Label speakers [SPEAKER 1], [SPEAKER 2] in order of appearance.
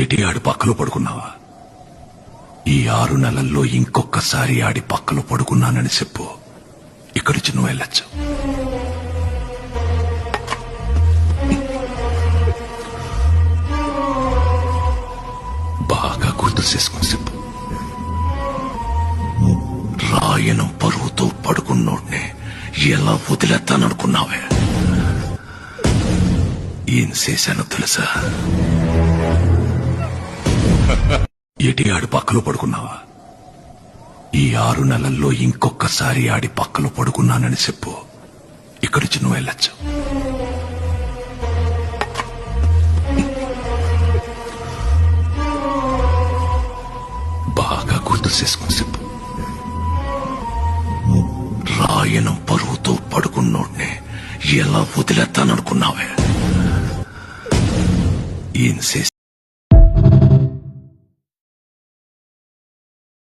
[SPEAKER 1] ఎటి ఆడి పక్కలో పడుకున్నావా? ఈ 6 నెలల్లో ఇంకొకసారి ఆడి పక్కలో పడుకున్నానని చెప్పు, ఇక్కడికి నువ్వు వెళ్ళొచ్చు. బాగా గుర్తు చేసుకుని చెప్పు. రాయనం పరువుతో పడుకున్నోడ్నే ఎలా వదిలేస్తాననుకున్నావే? ఏం చేశానో తెలుసా? ఎటి ఆడి పక్కలో పడుకున్నావా? ఈ 6 నెలల్లో ఇంకొకసారి ఆడి పక్కలో పడుకున్నానని చెప్పు, ఇక్కడికి నువ్వు వెళ్ళొచ్చు. బాగా గుర్తు చేసుకుని చెప్పు. రాయనం పరువుతో పడుకున్నోడ్నే ఎలా వదిలేస్తాననుకున్నావే? ఏం చేశానో